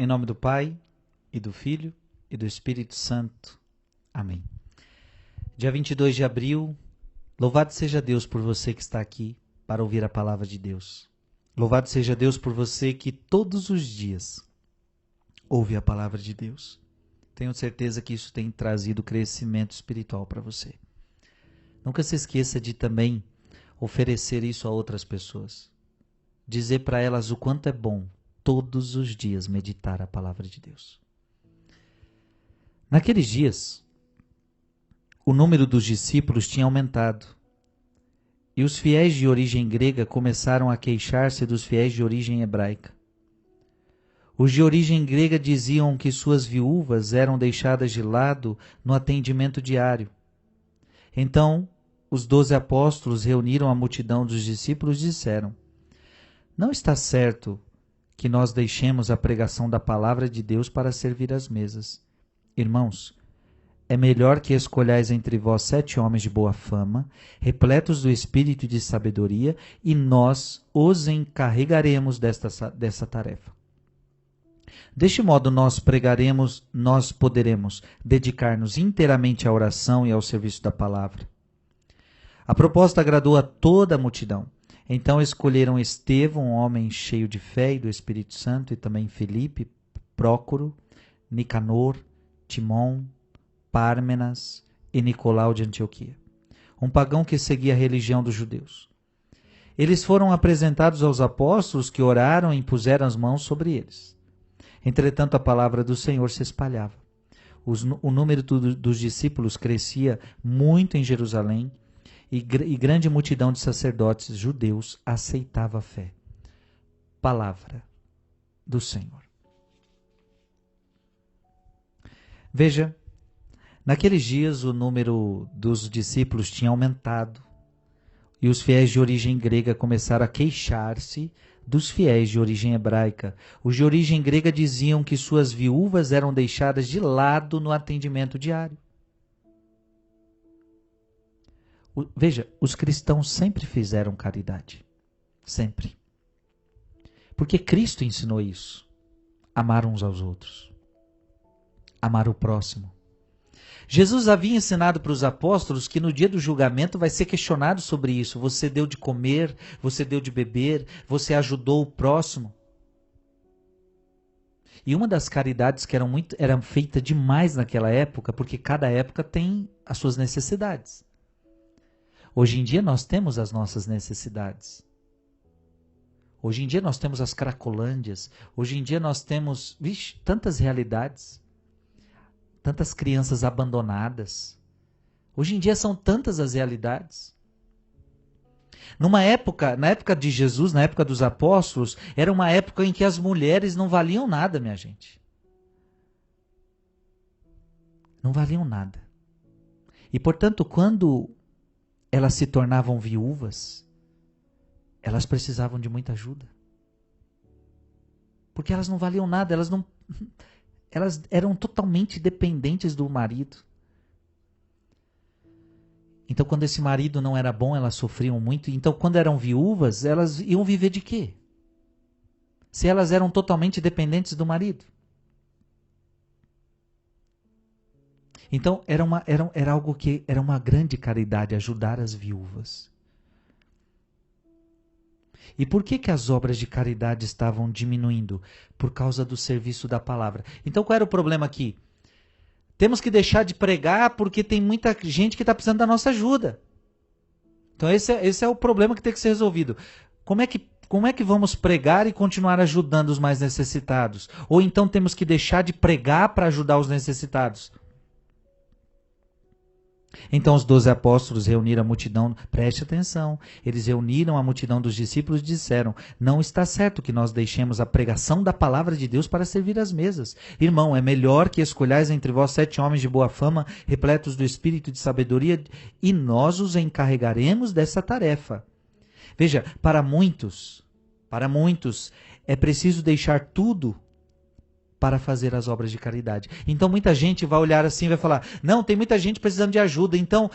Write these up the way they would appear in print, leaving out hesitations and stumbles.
Em nome do Pai, e do Filho, e do Espírito Santo. Amém. Dia 22 de abril, louvado seja Deus por você que está aqui para ouvir a palavra de Deus. Louvado seja Deus por você que todos os dias ouve a palavra de Deus. Tenho certeza que isso tem trazido crescimento espiritual para você. Nunca se esqueça de também oferecer isso a outras pessoas. Dizer para elas o quanto é bom todos os dias meditar a palavra de Deus. Naqueles dias, o número dos discípulos tinha aumentado. E os fiéis de origem grega começaram a queixar-se dos fiéis de origem hebraica. Os de origem grega diziam que suas viúvas eram deixadas de lado no atendimento diário. Então, os 12 apóstolos reuniram a multidão dos discípulos e disseram: não está certo que nós deixemos a pregação da palavra de Deus para servir às mesas. Irmãos, é melhor que escolhais entre vós 7 homens de boa fama, repletos do espírito e de sabedoria, e nós os encarregaremos dessa tarefa. Deste modo nós poderemos dedicar-nos inteiramente à oração e ao serviço da palavra. A proposta agradou a toda a multidão. Então escolheram Estevão, um homem cheio de fé e do Espírito Santo, e também Filipe, Prócoro, Nicanor, Timon, Pármenas e Nicolau de Antioquia, um pagão que seguia a religião dos judeus. Eles foram apresentados aos apóstolos, que oraram e impuseram as mãos sobre eles. Entretanto, a palavra do Senhor se espalhava. O número dos discípulos crescia muito em Jerusalém, e grande multidão de sacerdotes judeus aceitava a fé. Palavra do Senhor. Veja, naqueles dias o número dos discípulos tinha aumentado e os fiéis de origem grega começaram a queixar-se dos fiéis de origem hebraica. Os de origem grega diziam que suas viúvas eram deixadas de lado no atendimento diário. Veja, os cristãos sempre fizeram caridade. Sempre. Porque Cristo ensinou isso. Amar uns aos outros. Amar o próximo. Jesus havia ensinado para os apóstolos que no dia do julgamento vai ser questionado sobre isso. Você deu de comer, você deu de beber, você ajudou o próximo. E uma das caridades que eram feita demais naquela época, porque cada época tem as suas necessidades. Hoje em dia nós temos as nossas necessidades. Hoje em dia nós temos as cracolândias. Hoje em dia nós temos tantas realidades. Tantas crianças abandonadas. Hoje em dia são tantas as realidades. Na época de Jesus, na época dos apóstolos, era uma época em que as mulheres não valiam nada, minha gente. Não valiam nada. E portanto, quando elas se tornavam viúvas, elas precisavam de muita ajuda. Porque elas não valiam nada, elas eram totalmente dependentes do marido. Então, quando esse marido não era bom, elas sofriam muito. Então, quando eram viúvas, elas iam viver de quê? Se elas eram totalmente dependentes do marido. Então, era algo que era uma grande caridade, ajudar as viúvas. E por que as obras de caridade estavam diminuindo? Por causa do serviço da palavra. Então, qual era o problema aqui? Temos que deixar de pregar porque tem muita gente que está precisando da nossa ajuda. Então, esse é o problema que tem que ser resolvido. Como é que vamos pregar e continuar ajudando os mais necessitados? Ou então temos que deixar de pregar para ajudar os necessitados? Então os 12 apóstolos reuniram a multidão, preste atenção, eles reuniram a multidão dos discípulos e disseram: não está certo que nós deixemos a pregação da palavra de Deus para servir às mesas. Irmão, é melhor que escolhais entre vós 7 homens de boa fama, repletos do espírito e de sabedoria, e nós os encarregaremos dessa tarefa. Veja, para muitos, é preciso deixar tudo para fazer as obras de caridade. Então muita gente vai olhar assim e vai falar: não, tem muita gente precisando de ajuda, então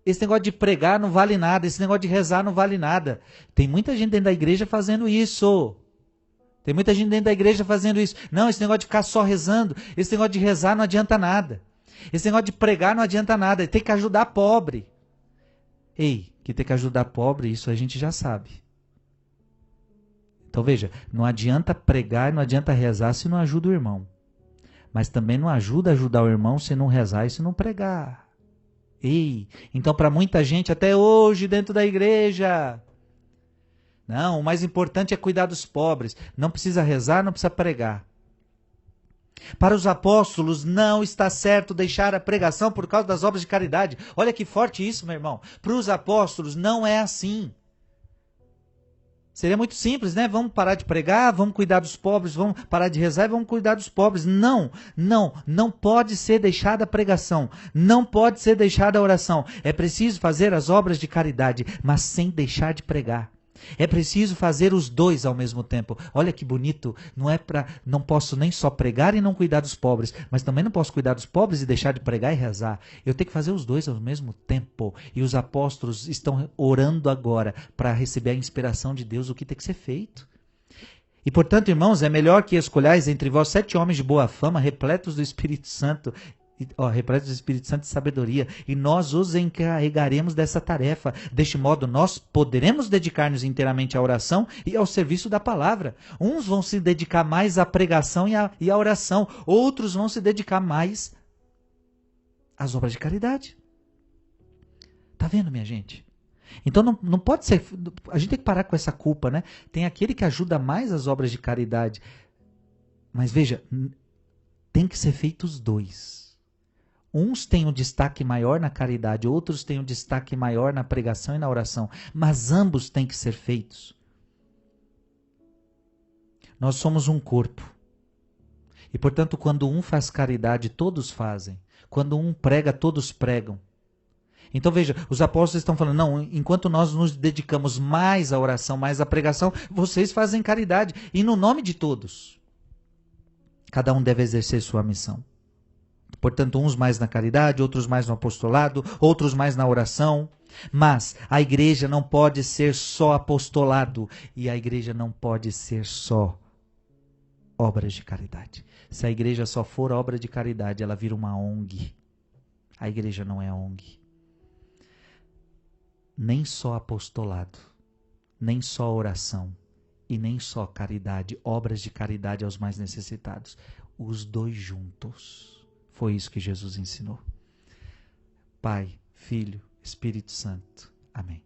esse negócio de pregar não vale nada, esse negócio de rezar não vale nada. Tem muita gente dentro da igreja fazendo isso. Tem muita gente dentro da igreja fazendo isso. Não, esse negócio de ficar só rezando, esse negócio de rezar não adianta nada. Esse negócio de pregar não adianta nada. Tem que ajudar pobre. Ei, que tem que ajudar pobre, isso a gente já sabe. Então veja, não adianta pregar, não adianta rezar se não ajuda o irmão. Mas também não ajuda a ajudar o irmão se não rezar e se não pregar. Ei, então para muita gente, até hoje dentro da igreja, não, o mais importante é cuidar dos pobres. Não precisa rezar, não precisa pregar. Para os apóstolos, não está certo deixar a pregação por causa das obras de caridade. Olha que forte isso, meu irmão. Para os apóstolos, não é assim. Seria muito simples, né? Vamos parar de pregar, vamos cuidar dos pobres, vamos parar de rezar e vamos cuidar dos pobres. Não, não pode ser deixada a pregação, não pode ser deixada a oração. É preciso fazer as obras de caridade, mas sem deixar de pregar. É preciso fazer os dois ao mesmo tempo. Olha que bonito, não posso nem só pregar e não cuidar dos pobres, mas também não posso cuidar dos pobres e deixar de pregar e rezar. Eu tenho que fazer os dois ao mesmo tempo. E os apóstolos estão orando agora para receber a inspiração de Deus, o que tem que ser feito. E portanto, irmãos, é melhor que escolhais entre vós 7 homens de boa fama, repletos do Espírito Santo, repletos do Espírito Santo e sabedoria, e nós os encarregaremos dessa tarefa. Deste modo, nós poderemos dedicar-nos inteiramente à oração e ao serviço da palavra. Uns vão se dedicar mais à pregação e à oração, outros vão se dedicar mais às obras de caridade. Tá vendo, minha gente? Então não pode ser, a gente tem que parar com essa culpa, né? Tem aquele que ajuda mais as obras de caridade, mas veja, tem que ser feitos os dois. Uns têm um destaque maior na caridade, outros têm um destaque maior na pregação e na oração, mas ambos têm que ser feitos. Nós somos um corpo. E, portanto, quando um faz caridade, todos fazem. Quando um prega, todos pregam. Então, veja, os apóstolos estão falando, não, enquanto nós nos dedicamos mais à oração, mais à pregação, vocês fazem caridade. E no nome de todos. Cada um deve exercer sua missão. Portanto, uns mais na caridade, outros mais no apostolado, outros mais na oração. Mas a igreja não pode ser só apostolado e a igreja não pode ser só obras de caridade. Se a igreja só for obra de caridade, ela vira uma ONG. A igreja não é ONG. Nem só apostolado, nem só oração e nem só caridade, obras de caridade aos mais necessitados. Os dois juntos. Foi isso que Jesus ensinou. Pai, Filho, Espírito Santo. Amém.